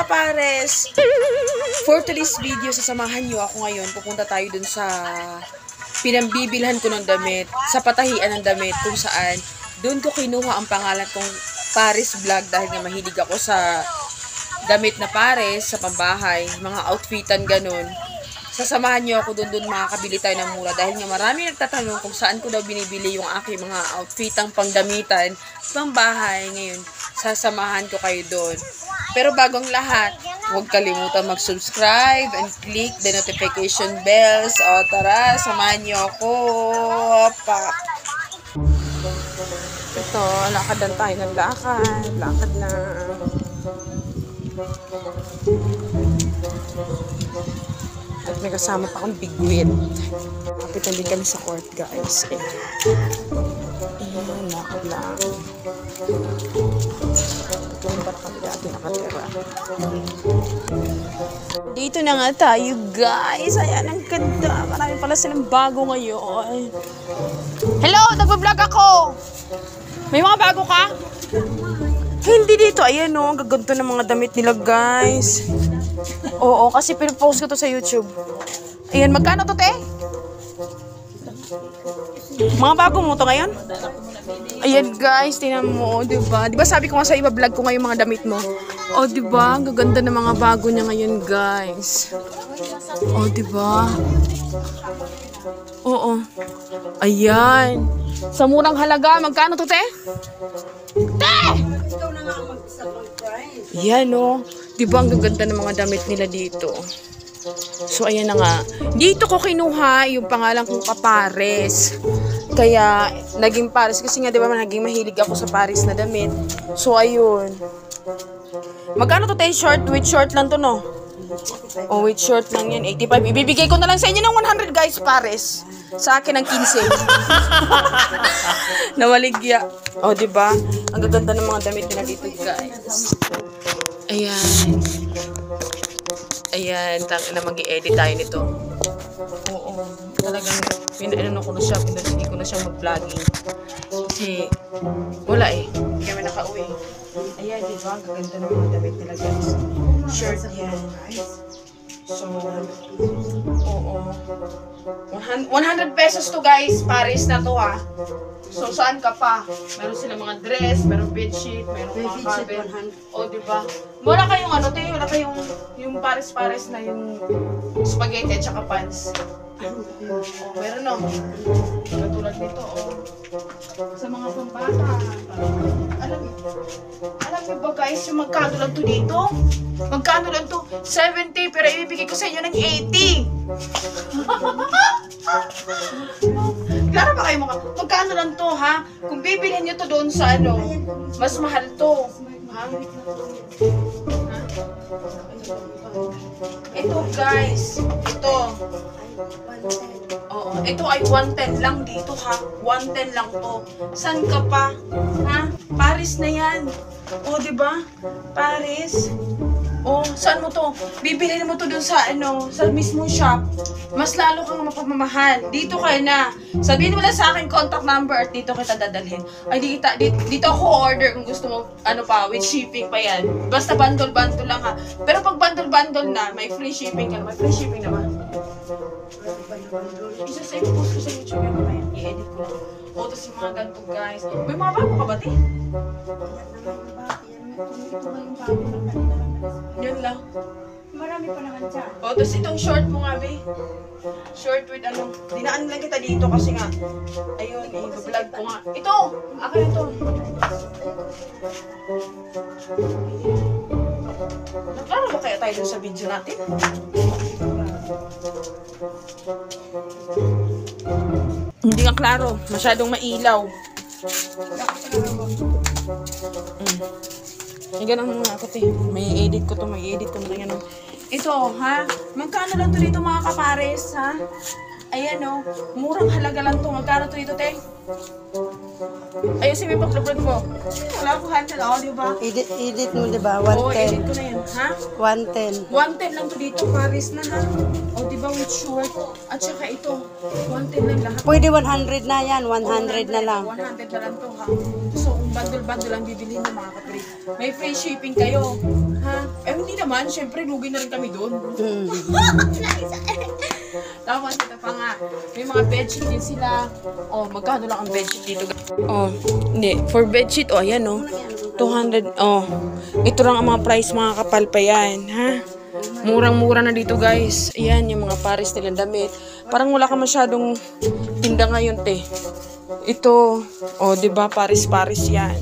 kapares! For today's video, sasamahan nyo ako ngayon. Pupunta tayo dun sa pinambibilhan ko ng damit, sa patahian ng damit, kung saan dun ko kinuha ang pangalan kong Paris Vlog dahil nga mahilig ako sa damit na pares, sa pambahay, mga outfitan ganun. Sasamahan nyo ako dun makakabili tayo ng mura dahil nga marami nagtatanong kung saan ko daw binibili yung aking mga outfitang pangdamitan, pambahay. Ngayon, sasamahan ko kayo dun. Pero bagong lahat, huwag kalimutan mag-subscribe and click the notification bells. O tara, samahan nyo ako. Pak! Ito, lakad lang tayo ng lakad. Lakad na. At may kasama pa akong bigwit. Kapit na din kami sa court, guys. Ayan, lakad lang. Ito yung para kami dati nakatira. Dito na nga tayo, guys. Ayan, ang ganda. Marami pala silang bago ngayon. Hello, nagbablog ako. May mga bago ka? Hindi dito. Ayan, oh. Ang gaganto ng mga damit nila, guys. Oo, kasi pinapost ko to sa YouTube. Ayan, magkano to, te? Mga bago mo to ngayon? Ayan, guys, tingnan mo, diba? Diba sabi ko nga sa iba vlog ko ngayon mga damit mo? O, diba? Ang gaganda ng mga bago niya ngayon, guys. O, diba? Oo. Ayan. Sa murang halaga, magkano to, te? Te! Ayan, o. Diba ang gaganda ng mga damit nila dito? So, ayan na nga. Dito ko kinuha yung pangalan kong Kapares. Kaya, naging Paris. Kasi nga, diba, naging mahilig ako sa Paris na damit. So, ayun. Magkano to tayo short? With short lang to, no? Oh, with short lang yan. 85. Ibibigay ko na lang sa inyo ng 100, guys, Paris. Sa akin ng 15. Nawaligya. Oh, diba? Ang gaganda ng mga damit nila dito, guys. Ayan. Ayan, na mag-i-edit tayo nito. Oo, talagang pinano ko na siya, pinasige ko na siya mag-vlogging. Kasi, wala eh. Hindi kami nakauwi. Ayan, diba? Ang gaganda ng mga damit nila, guys. Shirt yan. So, oo. 100 pesos to, guys. Paris na to, ha. So, saan ka pa? Meron sila mga dress, meron bedsheet, meron mga carpet. O, diba? Wala kayong ano, te? Wala kayong yung pares-pares na yung spaghetti at saka pants. O, meron, no? Katulad nito, o. Sa mga pambata. Alam niyo ba, guys, yung magkano lang to dito? Magkano lang to? 70, pero ibibigay ko sa inyo ng 80. Klaro ba kayo mga? Magkano lang to, ha? Kung bibilhin nyo to doon sa ano, mas mahal to. Ha? Ito, guys. Ito. Oo. Ito ay 110 lang dito, ha? 110 lang to. San ka pa? Ha? Paris na yan. O, diba? Paris. Oh, saan mo to? Bibili mo to dun sa ano, sa mismong shop. Mas lalo kang mapagmamahal. Dito kayo na. Sabihin mo lang sa akin contact number at dito kita dadalhin. Ay, dito ako order kung gusto mo, ano pa, with shipping pa yan. Basta bundle-bundle lang, ha. Pero pag bundle-bundle na, may free shipping ka. May free shipping naman. Isa-save post ko sa YouTube yan naman. I-edit ko lang. O, tapos yung mga ganito, guys. May mga bago ka ba, ti? Yan lang. Marami pa naman dyan. O, tapos itong short mo nga, be. Short with ano. Dinaan lang kita dito kasi nga. Ayun, i-vlog ko nga. Ito! Akin ito. Naklaro ba kaya tayo dun sa video natin? Hindi nga klaro. Masyadong mailaw. Ay, ganun muna ako, te. May edit ko to, may edit ko na yan. Ito, ha? Magkano lang to dito, mga kapares, ha? Ayan, oh. Murang halaga lang to. Magkano to dito, te? Ayusin mo yung pag-vlog mo. Wala ko handle, oh, di ba? Edit mo, di ba? Oo, edit ko na yan, ha? 110. 110 lang to dito, Paris na, ha? O, di ba, with short? At saka ito, 110 lang lahat. Pwede 100 na yan. 100 na lang. 100 na lang to, ha? So, kung bundle-bundle lang bibilhin mo, mga kapre. May free shipping kayo, ha? Eh, hindi na naman, syempre, lugi na rin kami doon. Tapos, ito pa nga, may mga bedsheet din sila. Oh, magkano lang ang bedsheet dito? Oh, hindi. For bedsheet, oh, ayan, oh. 200, oh. Ito lang ang mga price, mga kapal pa yan, ha? Murang-mura na dito, guys. Ayan, yung mga pares nilang damit. Parang wala ka masyadong tinda ngayon, te. Ito, oh, diba, pares-pares yan.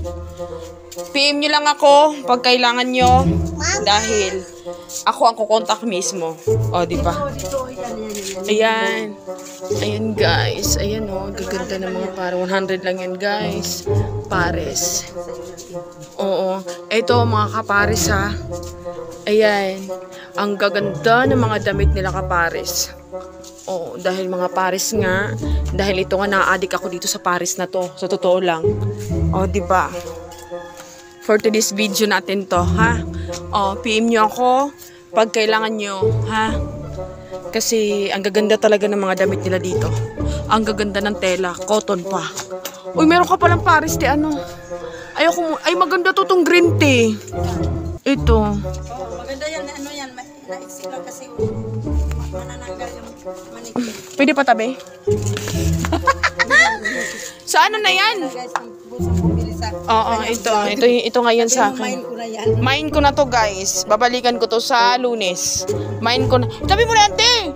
PM nyo lang ako pag kailangan nyo. Dahil ako ang kukontak mismo. O, diba? Ayan. Ayan, guys. Ayan, oh. Gaganda ng mga para. 100 lang yan, guys. Pares. Oo. Ito, mga kapares, ha. Ayan. Ang gaganda ng mga damit nila, kapares. Oo, dahil mga pares nga. Dahil ito nga, na-addict ako dito sa pares na to. Sa totoo lang. O, diba? For today's video natin to, ha? O, PM nyo ako pag kailangan nyo, ha? Kasi ang gaganda talaga ng mga damit nila dito. Ang gaganda ng tela, cotton pa. Uy, meron ka palang pares, te, ano? Ay, maganda to tong green tea. Ito. Maganda yan, ano yan, naisip lang kasi manananggal yung manikip. Pwede pa tabi? Sa ano na yan? Guys, ang busang bumili sa... Oo, ito ngayon sa akin. Kumain ko na yan. Main ko na to, guys. Babalikan ko to sa Lunes. Main ko na. Tabi mo na, ante!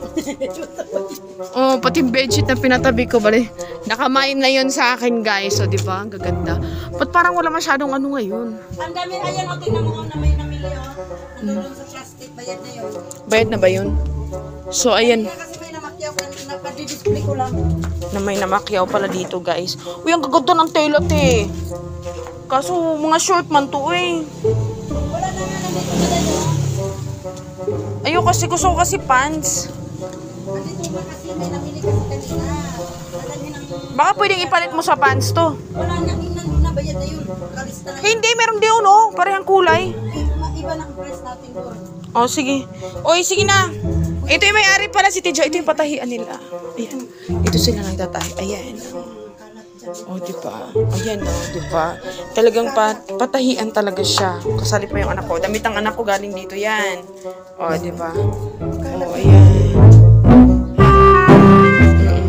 Oh, pati yung bedsheet na pinatabi ko, bali. Nakamain na yun sa akin, guys. So, di ba? Ang gaganda. Ba't parang wala masyadong ano ngayon? Ang dami, ayan, o, tingnan mo na may namili, o. Ano doon sa plastic, bayad na yun. Bayad na ba yun? So, ayan. Kasi may namakyaw, nakadi-display ko lang. Na may namakyaw pala dito, guys. Uy, ang gaganda ng tela, te. Kaso, mga short man to, eh. Wala na nga, nandito na dahil. Ayun, kasi gusto ko kasi pants. Nandito ba kasi may namili kasi kanina. Nadalhin ang... Baka pwedeng ipalit mo sa pants to. Wala na, nandun na, bayad na yun. Kalista na yun. Hindi, meron din no? Parehang kulay. Iba na ang price natin doon. Oh, sige. Oy, sige na. Ito yung may-ari pala si Tidja. Ito yung patahian nila. Ayan. Ito sila nagtatahi. Ayan. Oh, diba? Ayan, oh, diba? Talagang patahian talaga siya. Kasali pa yung anak ko. Damit ang anak ko galing dito yan. Oh, diba? Oh, ayan.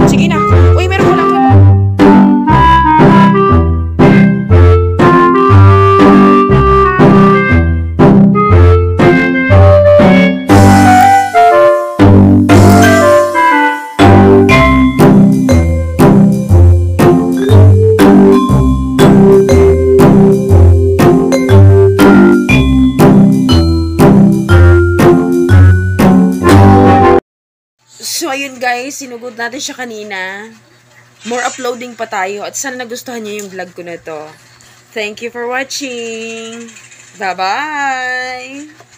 Sige na. Uy, meron ko lang. So, ayun guys, sinugod natin siya kanina. More uploading pa tayo. At sana nagustuhan niyo yung vlog ko na to. Thank you for watching. Bye-bye!